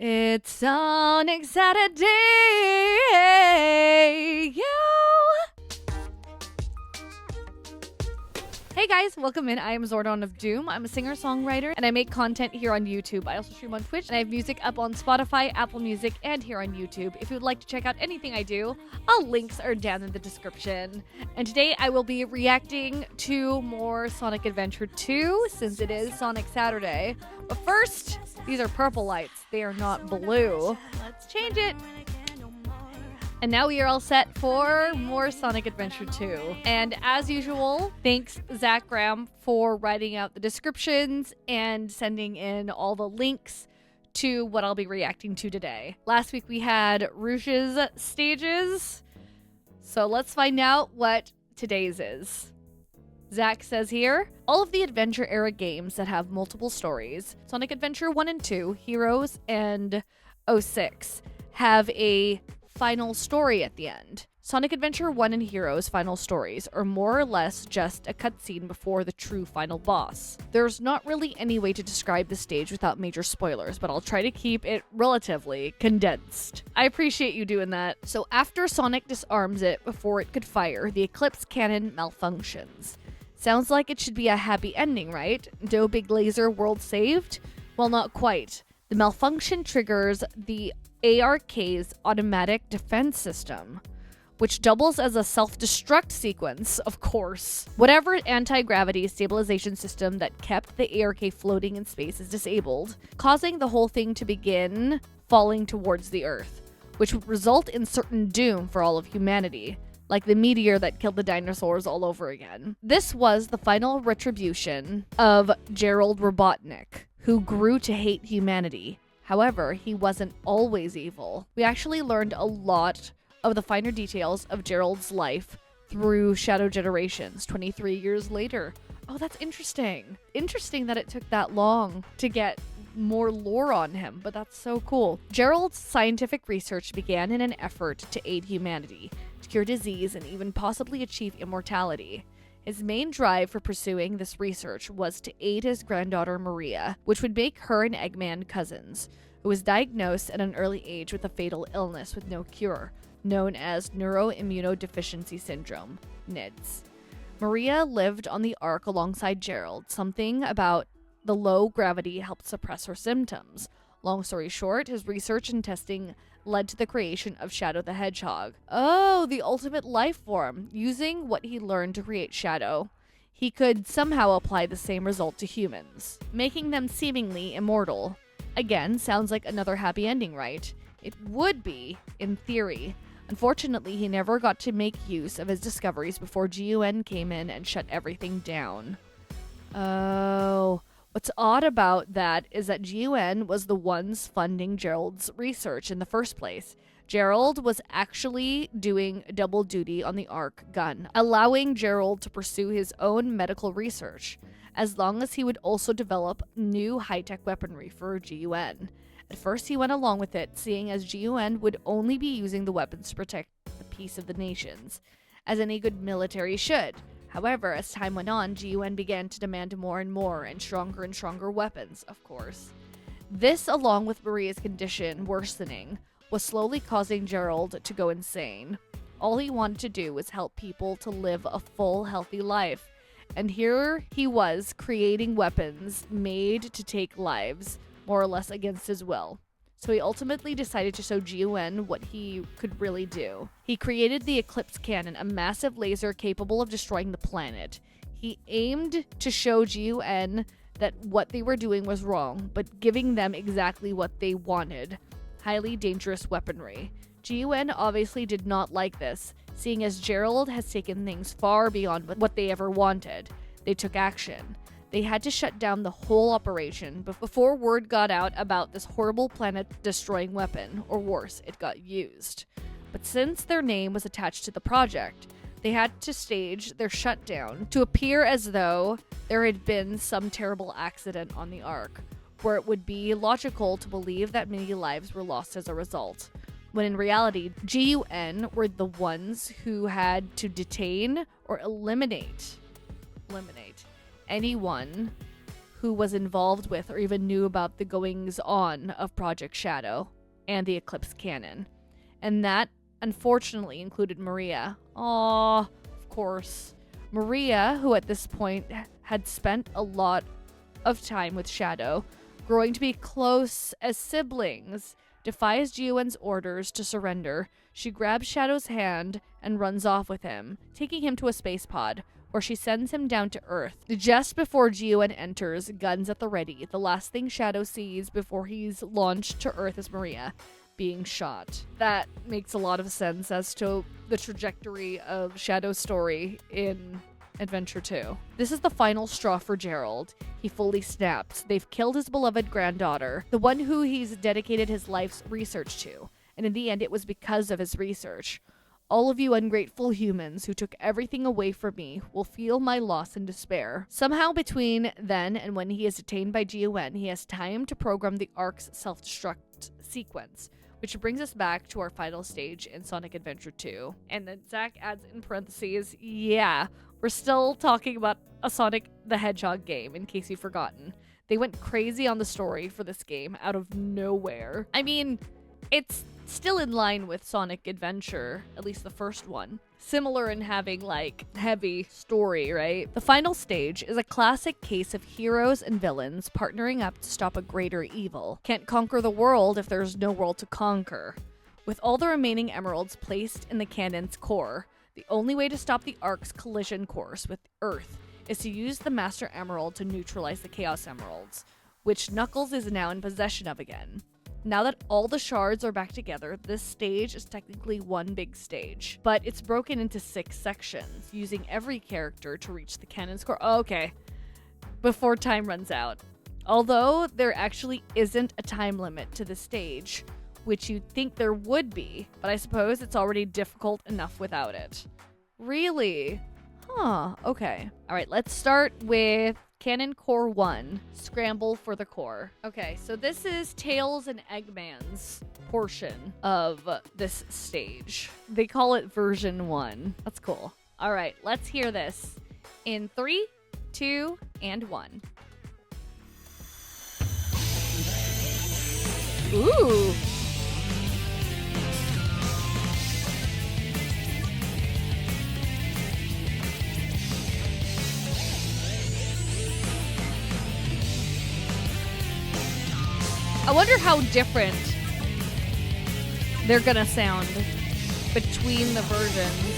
It's Sonic Saturday, yo! Hey guys, welcome in. I am Zordon of Doom. I'm a singer-songwriter, and I make content here on YouTube. I also stream on Twitch, and I have music up on Spotify, Apple Music, and here on YouTube. If you would like to check out anything I do, all links are down in the description. And today I will be reacting to more Sonic Adventure 2, since it is Sonic Saturday. But first, these are purple lights. They are not blue. Let's change it. And now we are all set for more Sonic Adventure 2. And as usual, thanks Zach Graham for writing out the descriptions and sending in all the links to what I'll be reacting to today. Last week we had Rouge's stages, so let's find out what today's is. Zach says here, all of the Adventure era games that have multiple stories, Sonic Adventure 1 and 2, Heroes, and 06, have a final story at the end. Sonic Adventure 1 and Heroes' final stories are more or less just a cutscene before the true final boss. There's not really any way to describe the stage without major spoilers, but I'll try to keep it relatively condensed. I appreciate you doing that. So after Sonic disarms it before it could fire, the Eclipse cannon malfunctions. Sounds like it should be a happy ending, right? No big laser, world saved? Well, not quite. The malfunction triggers the ARK's automatic defense system, which doubles as a self-destruct sequence, of course. Whatever anti-gravity stabilization system that kept the ARK floating in space is disabled, causing the whole thing to begin falling towards the Earth, which would result in certain doom for all of humanity, like the meteor that killed the dinosaurs all over again. This was the final retribution of Gerald Robotnik, who grew to hate humanity. However, he wasn't always evil. We actually learned a lot of the finer details of Gerald's life through Shadow Generations 23 years later. Oh, that's interesting. Interesting that it took that long to get more lore on him, but that's so cool. Gerald's scientific research began in an effort to aid humanity, to cure disease, and even possibly achieve immortality. His main drive for pursuing this research was to aid his granddaughter Maria, which would make her and Eggman cousins, who was diagnosed at an early age with a fatal illness with no cure, known as neuroimmunodeficiency syndrome, NIDS. Maria lived on the Ark alongside Gerald. Something about the low gravity helped suppress her symptoms. Long story short, his research and testing led to the creation of Shadow the Hedgehog. Oh, the ultimate life form. Using what he learned to create Shadow, he could somehow apply the same result to humans, making them seemingly immortal. Again, sounds like another happy ending, right? It would be, in theory. Unfortunately, he never got to make use of his discoveries before GUN came in and shut everything down. Oh. What's odd about that is that GUN was the ones funding Gerald's research in the first place. Gerald was actually doing double duty on the Ark gun, allowing Gerald to pursue his own medical research, as long as he would also develop new high-tech weaponry for GUN. At first he went along with it, seeing as GUN would only be using the weapons to protect the peace of the nations, as any good military should. However, as time went on, GUN began to demand more and more and stronger weapons, of course. This, along with Maria's condition worsening, was slowly causing Gerald to go insane. All he wanted to do was help people to live a full, healthy life. And here he was, creating weapons made to take lives, more or less against his will. So he ultimately decided to show GUN what he could really do. He created the Eclipse Cannon, a massive laser capable of destroying the planet. He aimed to show GUN that what they were doing was wrong, but giving them exactly what they wanted: highly dangerous weaponry. GUN obviously did not like this, seeing as Gerald has taken things far beyond what they ever wanted. They took action. They had to shut down the whole operation before word got out about this horrible planet-destroying weapon, or worse, it got used. But since their name was attached to the project, they had to stage their shutdown to appear as though there had been some terrible accident on the Ark, where it would be logical to believe that many lives were lost as a result, when in reality, GUN were the ones who had to detain or eliminate anyone who was involved with or even knew about the goings-on of Project Shadow and the Eclipse canon. And that, unfortunately, included Maria. Aww, of course. Maria, who at this point had spent a lot of time with Shadow, growing to be close as siblings, defies Jiwen's orders to surrender. She grabs Shadow's hand and runs off with him, taking him to a space pod, where she sends him down to Earth. Just before Jiwen enters, guns at the ready, the last thing Shadow sees before he's launched to Earth is Maria being shot. That makes a lot of sense as to the trajectory of Shadow's story in Adventure 2. This is the final straw for Gerald. He fully snaps. They've killed his beloved granddaughter, the one who he's dedicated his life's research to. And in the end, it was because of his research. All of you ungrateful humans who took everything away from me will feel my loss and despair. Somehow between then and when he is detained by Jiwen, he has time to program the Ark's self-destruct sequence, which brings us back to our final stage in Sonic Adventure 2. And then Zach adds in parentheses, yeah, we're still talking about a Sonic the Hedgehog game, in case you've forgotten. They went crazy on the story for this game out of nowhere. I mean, it's still in line with Sonic Adventure, at least the first one. Similar in having, like, heavy story, right? The final stage is a classic case of heroes and villains partnering up to stop a greater evil. Can't conquer the world if there's no world to conquer. With all the remaining emeralds placed in the cannon's core, the only way to stop the Ark's collision course with Earth is to use the Master Emerald to neutralize the Chaos Emeralds, which Knuckles is now in possession of again. Now that all the shards are back together, this stage is technically one big stage, but it's broken into 6 sections, using every character to reach the cannon's core. Oh, okay. Before time runs out. Although there actually isn't a time limit to the stage, which you'd think there would be, but I suppose it's already difficult enough without it. Really? Huh, okay. Alright, let's start with Cannon Core 1, Scramble for the Core. Okay, so this is Tails and Eggman's portion of this stage. They call it version 1. That's cool. Alright, let's hear this. In 3, 2, and 1. Ooh! I wonder how different they're gonna sound between the versions.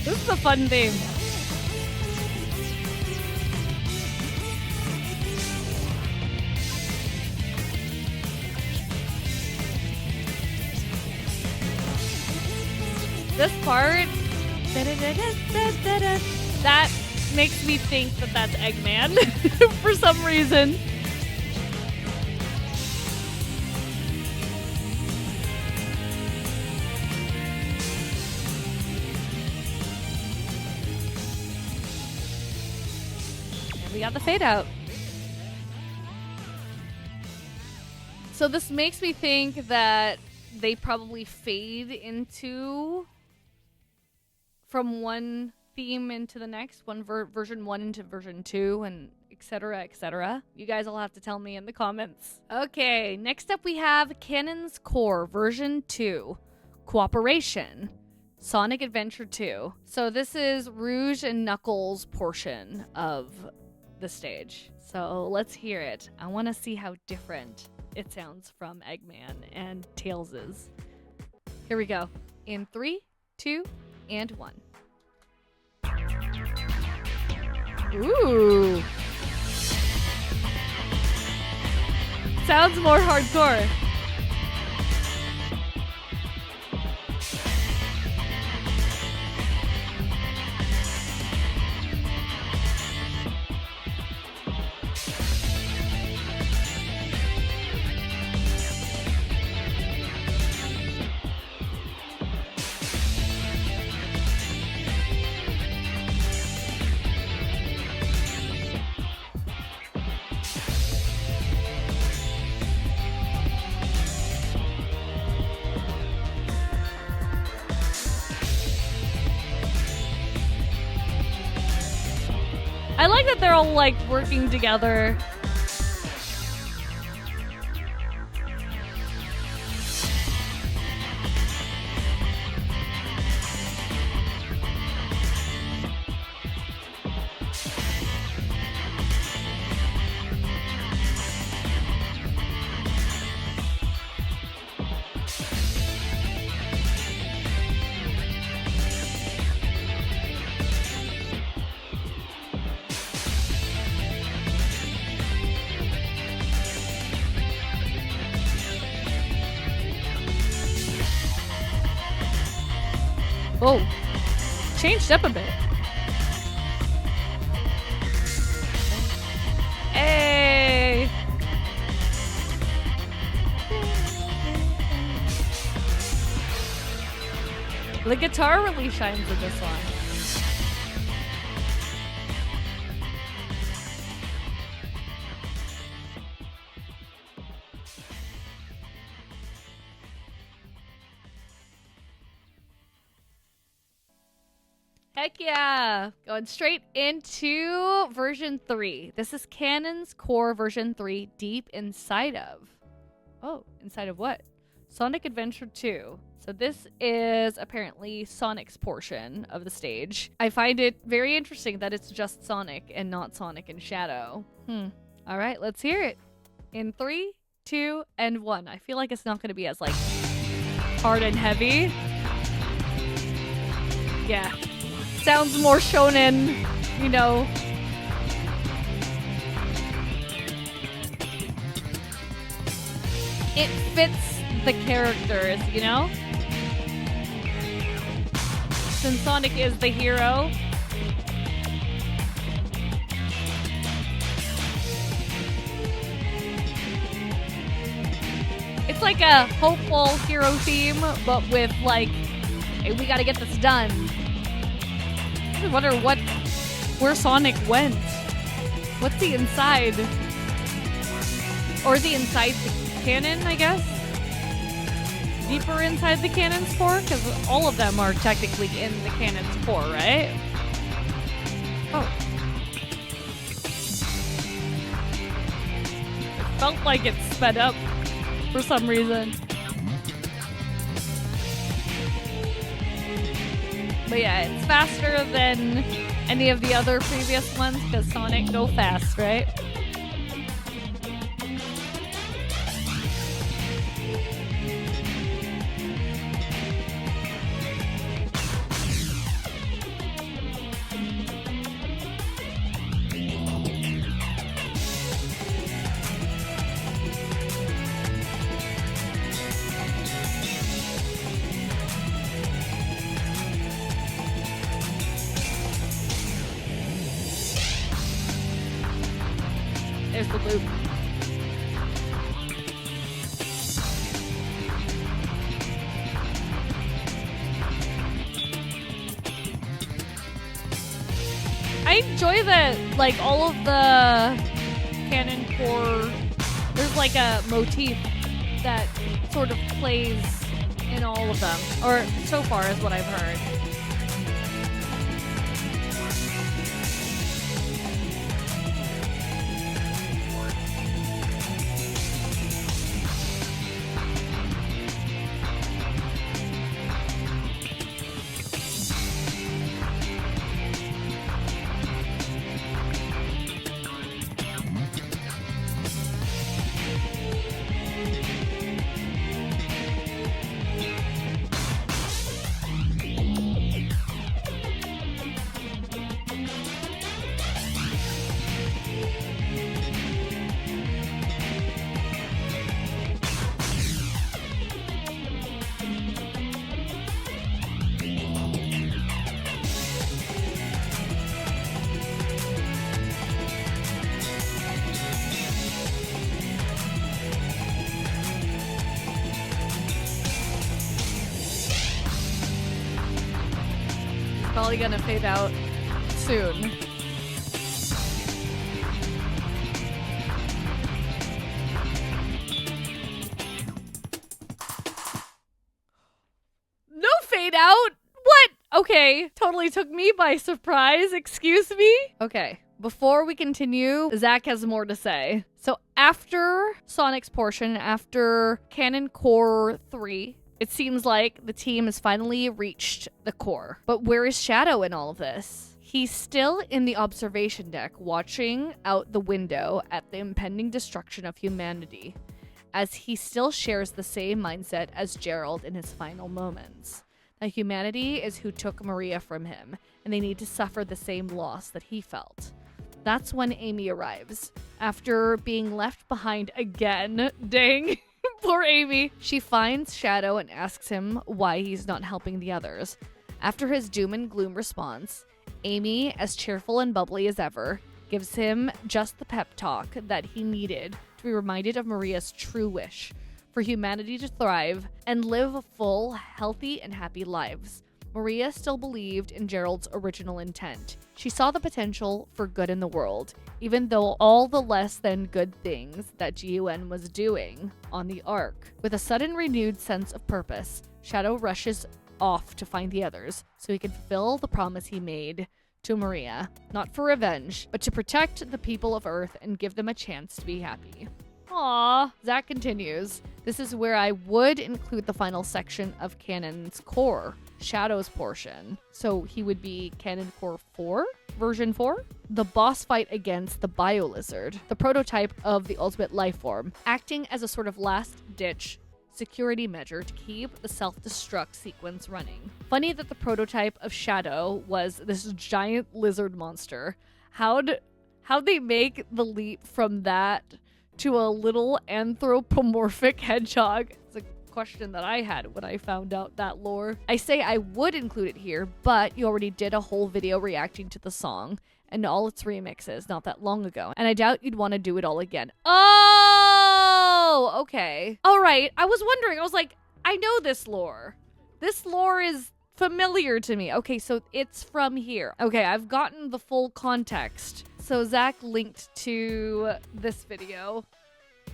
This is a fun theme. This part, that makes me think that that's Eggman for some reason. We got the fade out. So this makes me think that they probably fade into from one theme into the next, one version 1 into version 2, and etc., etc. You guys will have to tell me in the comments. Okay, next up we have Cannon's Core version 2, Cooperation. Sonic Adventure 2. So this is Rouge and Knuckles' portion of the stage. So let's hear it. I want to see how different it sounds from Eggman and Tails's. Here we go. In 3, 2, and 1. Ooh. Sounds more hardcore. I like that they're all like working together. Oh, changed up a bit. Hey! The guitar really shines in this one. Heck yeah! Going straight into version 3. This is Canon's Core version 3, Deep Inside of. Oh, inside of what? Sonic Adventure 2. So this is apparently Sonic's portion of the stage. I find it very interesting that it's just Sonic and not Sonic and Shadow. All right, let's hear it. In 3, 2, and 1. I feel like it's not going to be as, like, hard and heavy. Yeah. Sounds more shonen, you know. It fits the characters, you know? Since Sonic is the hero. It's like a hopeful hero theme, but with like, hey, we gotta get this done. I wonder where Sonic went. What's the inside? Or the inside the cannon, I guess? Deeper inside the cannon's core? Because all of them are technically in the cannon's core, right? Oh. It felt like it sped up for some reason. But yeah, it's faster than any of the other previous ones because Sonic go fast, right? There's the loop. I enjoy that, like, all of the canon core, there's like a motif that sort of plays in all of them, or so far is what I've heard. probably gonna fade out soon. No fade out? What? Okay, totally took me by surprise. Excuse me? Okay, before we continue, Zach has more to say. So after Sonic's portion, after Canon Core 3, it seems like the team has finally reached the core. But where is Shadow in all of this? He's still in the observation deck, watching out the window at the impending destruction of humanity, as he still shares the same mindset as Gerald in his final moments. That humanity is who took Maria from him, and they need to suffer the same loss that he felt. That's when Amy arrives. After being left behind again, dang, poor Amy. She finds Shadow and asks him why he's not helping the others. After his doom and gloom response, Amy, as cheerful and bubbly as ever, gives him just the pep talk that he needed to be reminded of Maria's true wish, for humanity to thrive and live full, healthy, and happy lives. Maria still believed in Gerald's original intent. She saw the potential for good in the world, even though all the less than good things that GUN was doing on the Ark. With a sudden renewed sense of purpose, Shadow rushes off to find the others so he can fulfill the promise he made to Maria, not for revenge, but to protect the people of Earth and give them a chance to be happy. Aww. Zach continues. This is where I would include the final section of Canon's Core, Shadow's portion. So he would be Canon Core 4? Version 4? The boss fight against the Bio-Lizard, the prototype of the ultimate life form, acting as a sort of last-ditch security measure to keep the self-destruct sequence running. Funny that the prototype of Shadow was this giant lizard monster. How'd they make the leap from that to a little anthropomorphic hedgehog? It's a question that I had when I found out that lore. I say I would include it here, but you already did a whole video reacting to the song and all its remixes not that long ago, and I doubt you'd want to do it all again. Oh, okay. All right. I was wondering. I was like, I know this lore. This lore is familiar to me. Okay, so it's from here. Okay, I've gotten the full context. So Zach linked to this video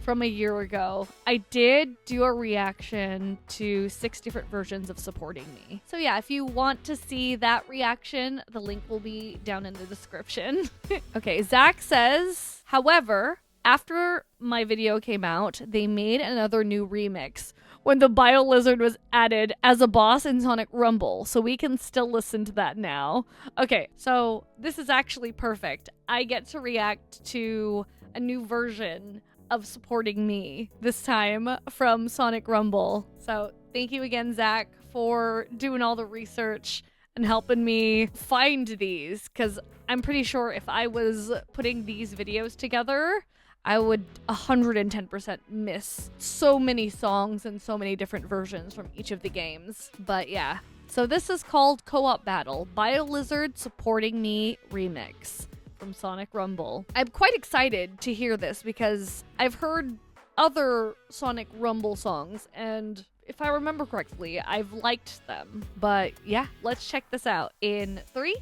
from a year ago. I did do a reaction to 6 different versions of Supporting Me. So yeah, if you want to see that reaction, the link will be down in the description. Okay, Zach says, however, after my video came out, they made another new remix when the Bio-Lizard was added as a boss in Sonic Rumble, so we can still listen to that now. Okay, so this is actually perfect. I get to react to a new version of Supporting Me, this time from Sonic Rumble. So thank you again, Zach, for doing all the research and helping me find these, because I'm pretty sure if I was putting these videos together, I would 110% miss so many songs and so many different versions from each of the games. But yeah, so this is called Co-op Battle, Bio-Lizard Supporting Me Remix from Sonic Rumble. I'm quite excited to hear this because I've heard other Sonic Rumble songs, and if I remember correctly, I've liked them. But yeah, let's check this out in 3,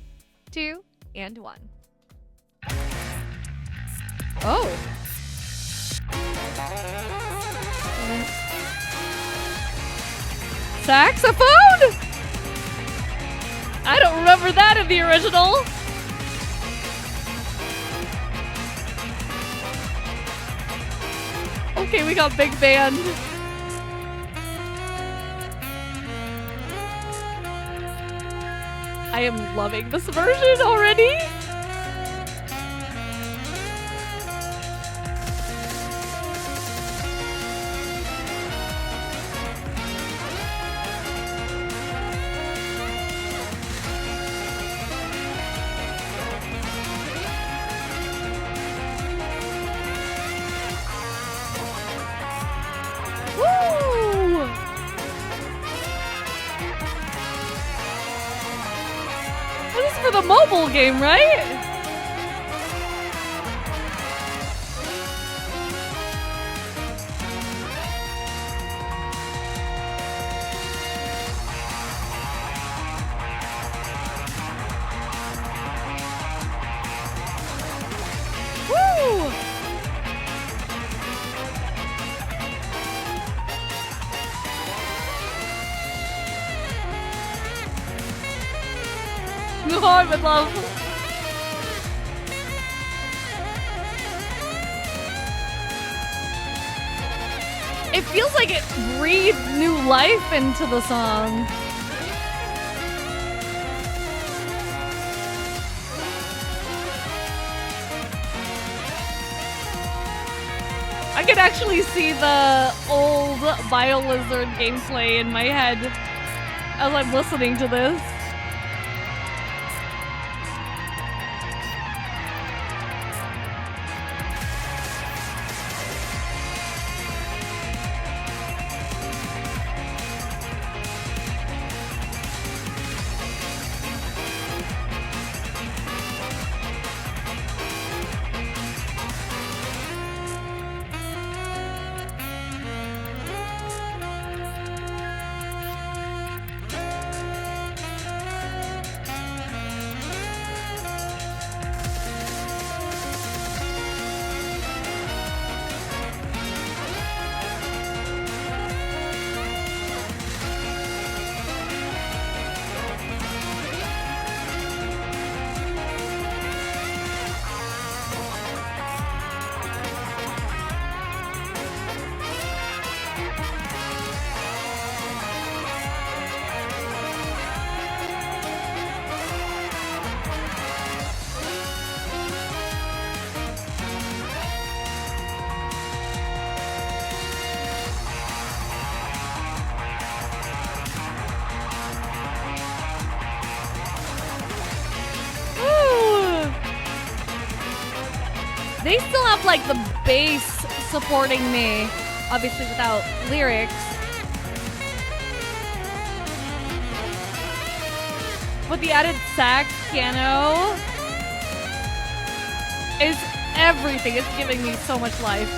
2, and 1. Oh. Saxophone? I don't remember that in the original. Okay, we got big band. I am loving this version already. This is for the mobile game, right? Oh, I'm in love. It feels like it breathed new life into the song. I can actually see the old BioLizard gameplay in my head as I'm listening to this. They still have like the bass supporting me, obviously without lyrics. But the added sax piano is everything. It's giving me so much life.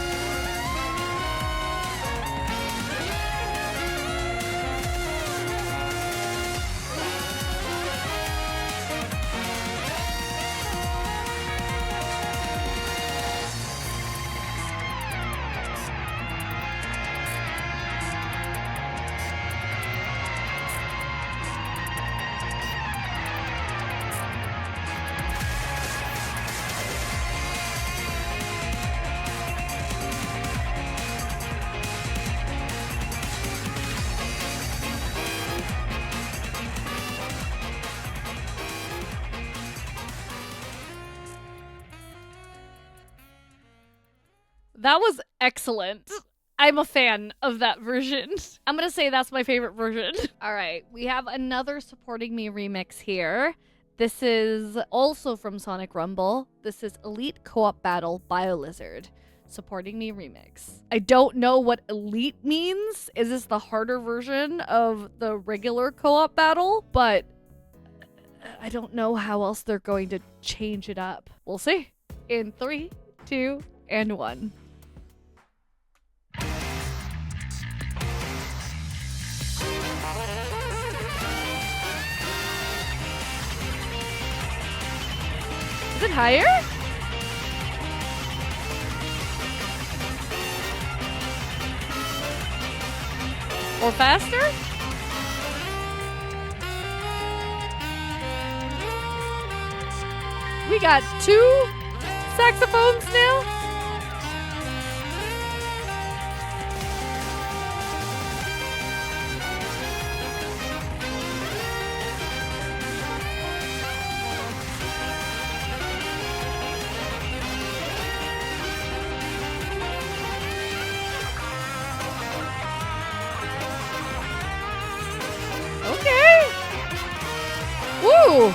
That was excellent. I'm a fan of that version. I'm gonna say that's my favorite version. All right, we have another Supporting Me remix here. This is also from Sonic Rumble. This is Elite Co-op Battle BioLizard. Supporting Me remix. I don't know what Elite means. Is this the harder version of the regular co-op battle? But I don't know how else they're going to change it up. We'll see. In 3, 2, and 1. Is it higher? Or faster? We got 2 saxophones now? Okay. Woo!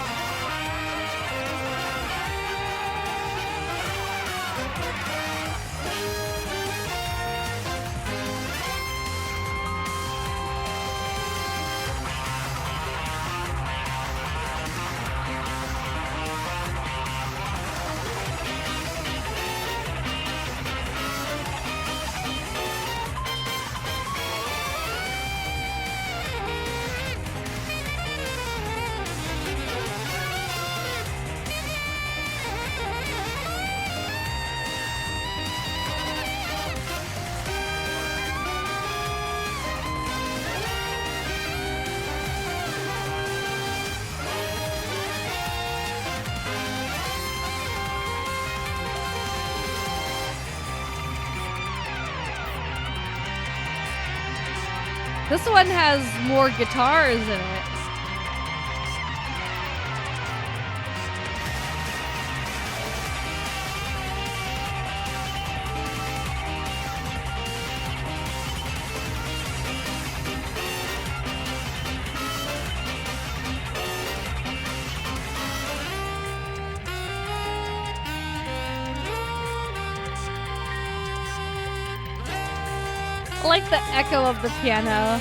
This one has more guitars in it. I like the echo of the piano.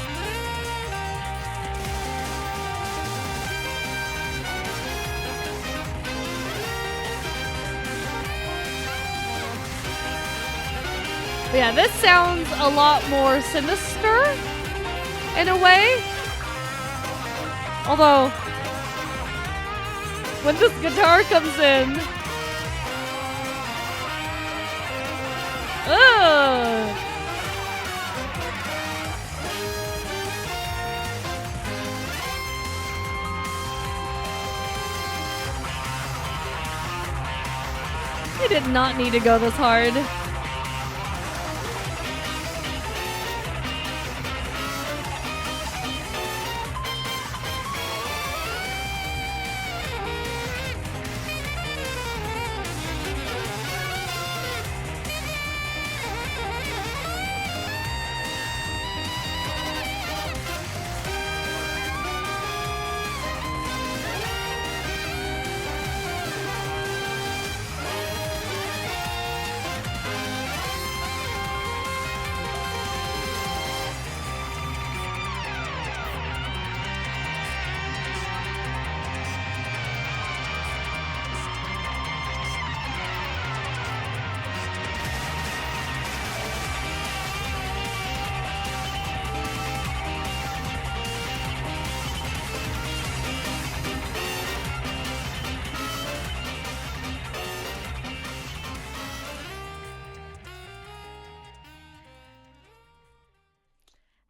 But yeah, this sounds a lot more sinister in a way. Although, when this guitar comes in, ugh. I did not need to go this hard.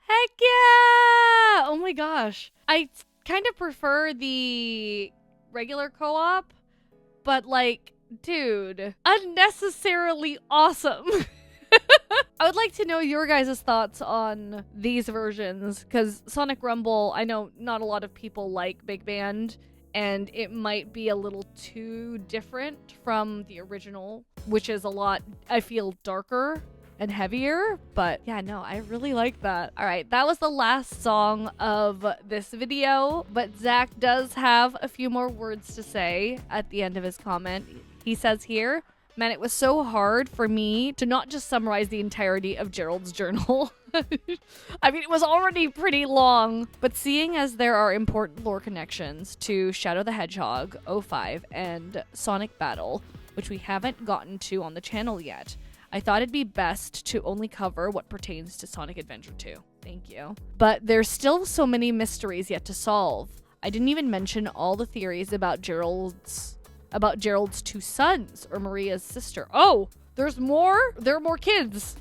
Heck yeah! Oh my gosh. I kind of prefer the regular co-op, but like, dude, unnecessarily awesome. I would like to know your guys' thoughts on these versions, because Sonic Rumble, I know not a lot of people like Big Band, and it might be a little too different from the original, which is a lot, I feel, darker and heavier, but yeah, no, I really like that. All right, that was the last song of this video, but Zach does have a few more words to say at the end of his comment. He says here, man, it was so hard for me to not just summarize the entirety of Gerald's journal. I mean, it was already pretty long, but seeing as there are important lore connections to Shadow the Hedgehog, 05, and Sonic Battle, which we haven't gotten to on the channel yet, I thought it'd be best to only cover what pertains to Sonic Adventure 2. Thank you. But there's still so many mysteries yet to solve. I didn't even mention all the theories about Gerald's two sons or Maria's sister. Oh, there's more? There are more kids.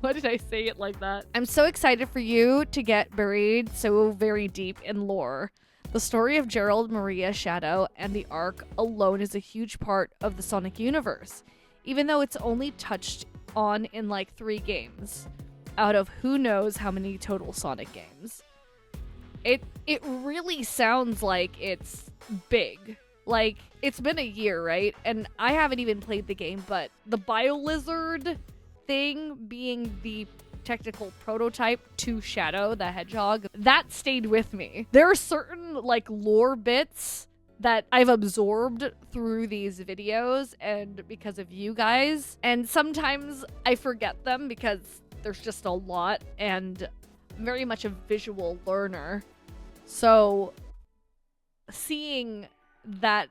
Why did I say it like that? I'm so excited for you to get buried so very deep in lore. The story of Gerald, Maria, Shadow, and the Ark alone is a huge part of the Sonic universe, even though it's only touched on in like 3 games out of who knows how many total Sonic games. It really sounds like it's big. Like, it's been a year, right? And I haven't even played the game, but the BioLizard thing being the technical prototype to Shadow the Hedgehog, that stayed with me. There are certain, like, lore bits that I've absorbed through these videos and because of you guys. And sometimes I forget them because there's just a lot, and I'm very much a visual learner. So seeing the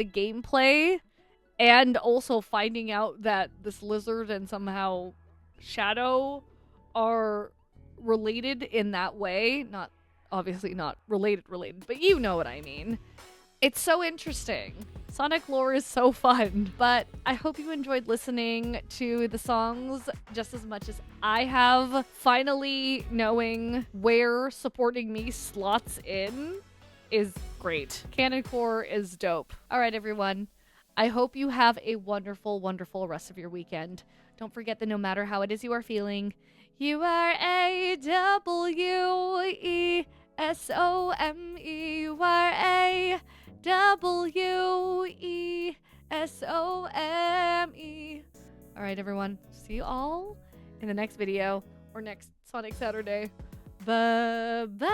gameplay and also finding out that this lizard and somehow Shadow are related in that way, not obviously not related, but you know what I mean. It's so interesting. Sonic lore is so fun, but I hope you enjoyed listening to the songs just as much as I have. Finally knowing where supporting me slots in is great. Canon Core is dope. All right, everyone. I hope you have a wonderful, wonderful rest of your weekend. Don't forget that no matter how it is you are feeling, You are A-W-E-S-O-M-E. You are A-W-E-S-O-M-E. All right, everyone. See you all in the next video or next Sonic Saturday. Bye-bye.